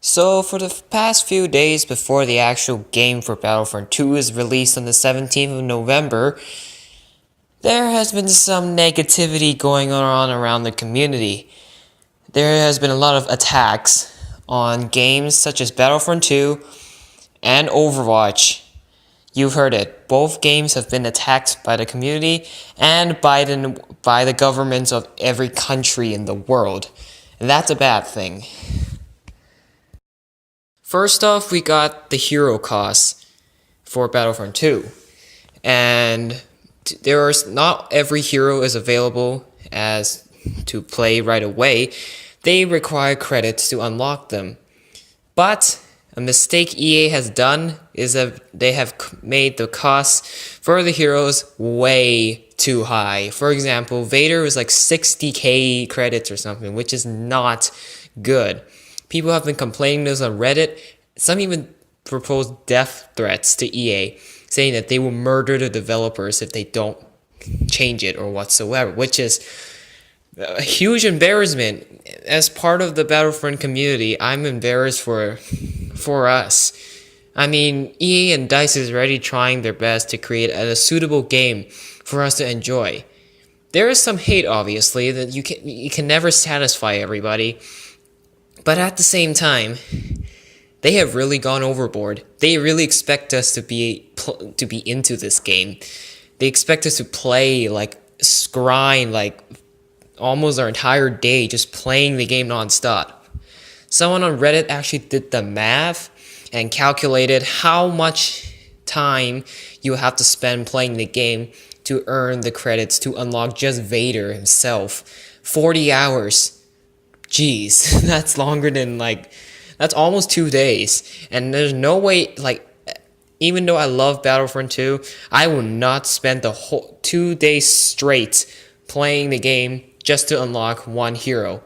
So, for the past few days before the actual game for Battlefront 2 is released on the 17th of November, there has been some negativity going on around the community. There has been a lot of attacks on games such as Battlefront 2 and Overwatch. You've heard it. Both games have been attacked by the community and by the governments of every country in the world. And that's a bad thing. First off, we got the hero costs for Battlefront 2. And not every hero is available as to play right away. They require credits to unlock them. But a mistake EA has done is that they have made the costs for the heroes way too high. For example, Vader was like 60k credits or something, which is not good. People have been complaining this on Reddit. Some even proposed death threats to EA, saying that they will murder the developers if they don't change it or whatsoever, which is a huge embarrassment. As part of the Battlefront community, I'm embarrassed for us. I mean, EA and DICE is already trying their best to create a suitable game for us to enjoy. There is some hate, obviously, that you can never satisfy everybody. But at the same time, they have really gone overboard. They really expect us to be into this game. They expect us to play, grind, almost our entire day just playing the game nonstop. Someone on Reddit actually did the math and calculated how much time you have to spend playing the game to earn the credits to unlock just Vader himself. 40 hours. Jeez, that's longer than that's almost 2 days. And there's no way, even though I love Battlefront 2, I will not spend the whole 2 days straight playing the game just to unlock one hero.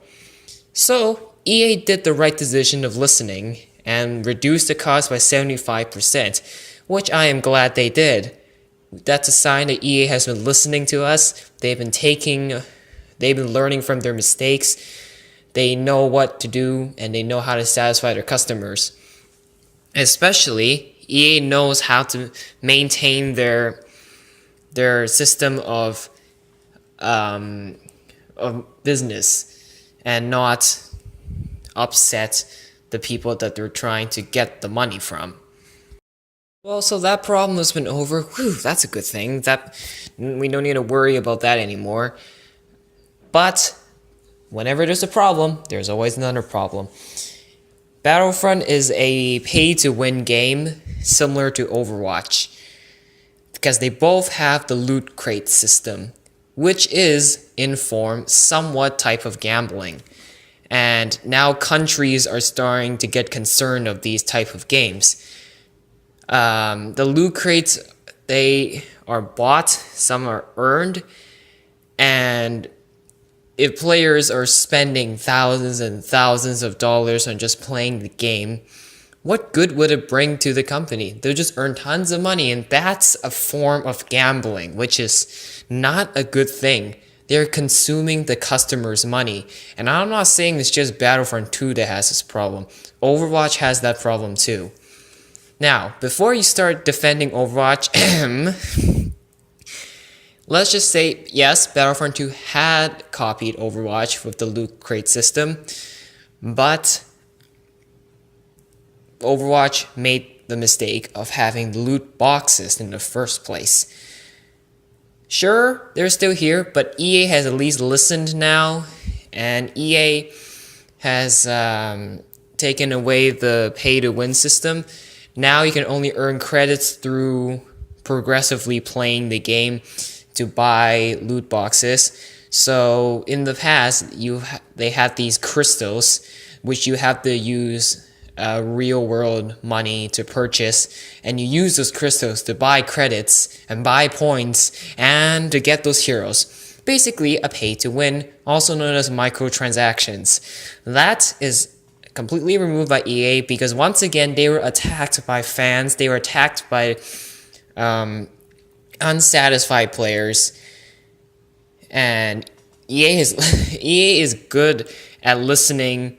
So, EA did the right decision of listening and reduced the cost by 75%, which I am glad they did. That's a sign that EA has been listening to us. They've been learning from their mistakes. They know what to do, and they know how to satisfy their customers. Especially, EA knows how to maintain their system of business and not upset the people that they're trying to get the money from. Well, so that problem has been over. Whew, that's a good thing. That we don't need to worry about that anymore. But whenever there's a problem, there's always another problem. Battlefront is a pay-to-win game similar to Overwatch, because they both have the loot crate system, which is, in form, somewhat type of gambling. And now countries are starting to get concerned of these type of games. The loot crates, they are bought, some are earned, and if players are spending thousands and thousands of dollars on just playing the game, what good would it bring to the company? They'll just earn tons of money, and that's a form of gambling, which is not a good thing. They're consuming the customer's money. And I'm not saying it's just Battlefront 2 that has this problem. Overwatch has that problem too. Now, before you start defending Overwatch, let's just say, yes, Battlefront 2 had copied Overwatch with the loot crate system, but Overwatch made the mistake of having loot boxes in the first place. Sure, they're still here, but EA has at least listened now, and EA has taken away the pay-to-win system. Now you can only earn credits through progressively playing the game to buy loot boxes. So in the past, they had these crystals, which you have to use real world money to purchase, and you use those crystals to buy credits and buy points and to get those heroes. Basically a pay to win, also known as microtransactions. That is completely removed by EA because once again they were attacked by fans, they were attacked by unsatisfied players, and EA is good at listening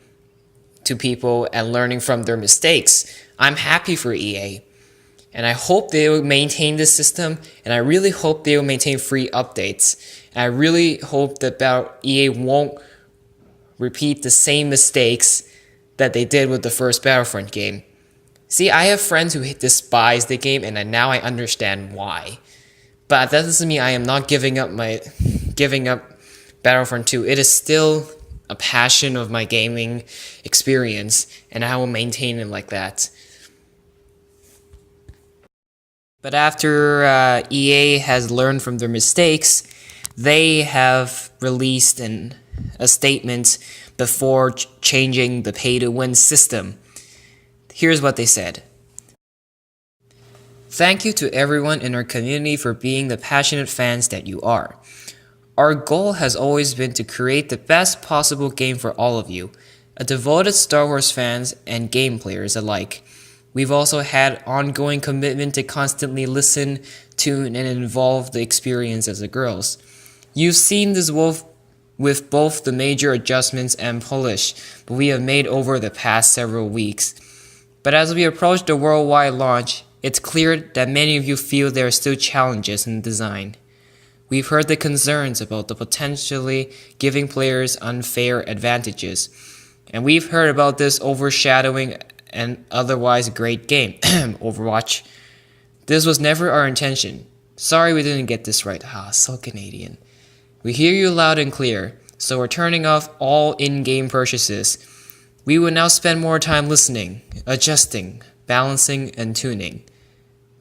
to people and learning from their mistakes. I'm happy for EA. And I hope they will maintain this system, and I really hope they will maintain free updates. And I really hope that EA won't repeat the same mistakes that they did with the first Battlefront game. See, I have friends who despise the game, and now I understand why. But that doesn't mean I am not giving up Battlefront 2. It is still a passion of my gaming experience, and I will maintain it like that. But after EA has learned from their mistakes, they have released a statement before changing the pay-to-win system. Here's what they said. Thank you to everyone in our community for being the passionate fans that you are. Our goal has always been to create the best possible game for all of you, a devoted Star Wars fans and game players alike. We've also had ongoing commitment to constantly listen, tune, and involve the experience as the girls. You've seen this with both the major adjustments and polish we have made over the past several weeks. But as we approach the worldwide launch, it's clear that many of you feel there are still challenges in the design. We've heard the concerns about the potentially giving players unfair advantages, and we've heard about this overshadowing an otherwise great game, Overwatch. This was never our intention. Sorry we didn't get this right. So Canadian. We hear you loud and clear, so we're turning off all in-game purchases. We will now spend more time listening, adjusting, balancing, and tuning.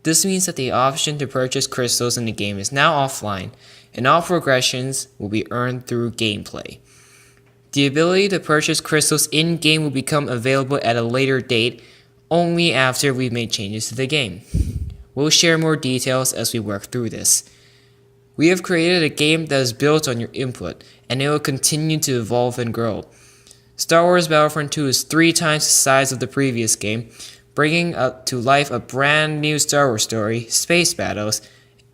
This means that the option to purchase crystals in the game is now offline, and all progressions will be earned through gameplay. The ability to purchase crystals in-game will become available at a later date, only after we've made changes to the game. We'll share more details as we work through this. We have created a game that is built on your input, and it will continue to evolve and grow. Star Wars Battlefront 2 is 3 times the size of the previous game, bringing to life a brand new Star Wars story, space battles,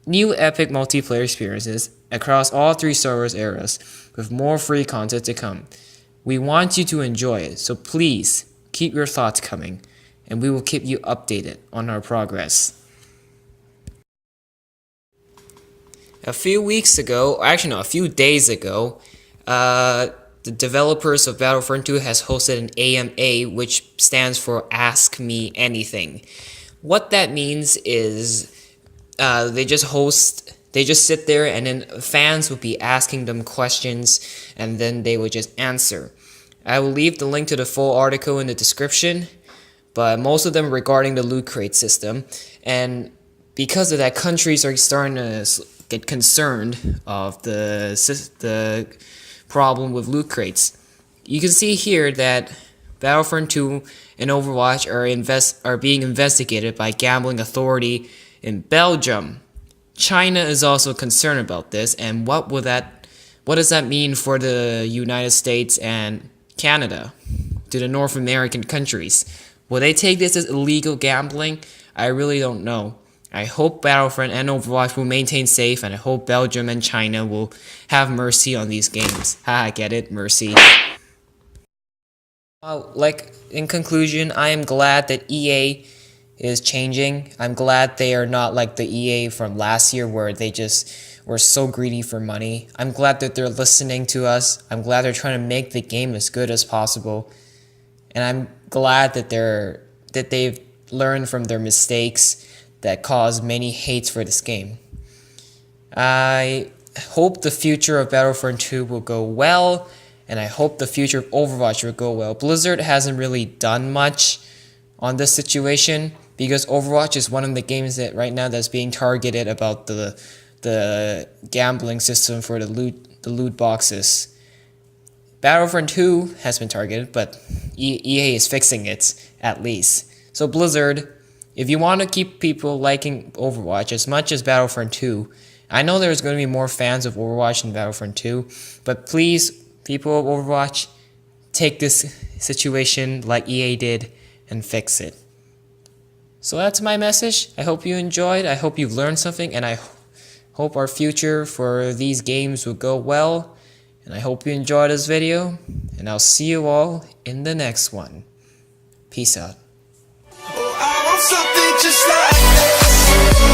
new epic multiplayer experiences across all 3 Star Wars eras, with more free content to come. We want you to enjoy it, so please keep your thoughts coming, and we will keep you updated on our progress. A few days ago, the developers of Battlefront 2 has hosted an AMA, which stands for Ask Me Anything. What that means is they just sit there and then fans would be asking them questions and then they would just answer. I will leave the link to the full article in the description, but most of them regarding the loot crate system, and because of that, countries are starting to get concerned of the problem with loot crates. You can see here that Battlefront 2 and Overwatch are being investigated by gambling authority in Belgium. China is also concerned about this, and what does that mean for the United States and Canada, to the North American countries? Will they take this as illegal gambling? I really don't know. I hope Battlefront and Overwatch will maintain safe, and I hope Belgium and China will have mercy on these games. Get it? Mercy. In conclusion, I am glad that EA is changing. I'm glad they are not like the EA from last year where they just were so greedy for money. I'm glad that they're listening to us. I'm glad they're trying to make the game as good as possible. And I'm glad that they've learned from their mistakes that caused many hates for this game. I hope the future of Battlefront 2 will go well, and I hope the future of Overwatch will go well. Blizzard hasn't really done much on this situation because Overwatch is one of the games that right now that's being targeted about the gambling system for the loot boxes. Battlefront 2 has been targeted, but EA is fixing it, at least. So Blizzard, if you want to keep people liking Overwatch as much as Battlefront 2, I know there's going to be more fans of Overwatch than Battlefront 2, but please, people of Overwatch, take this situation like EA did and fix it. So that's my message. I hope you enjoyed. I hope you've learned something, and I hope our future for these games will go well. And I hope you enjoyed this video, and I'll see you all in the next one. Peace out. Oh, I want something just like this.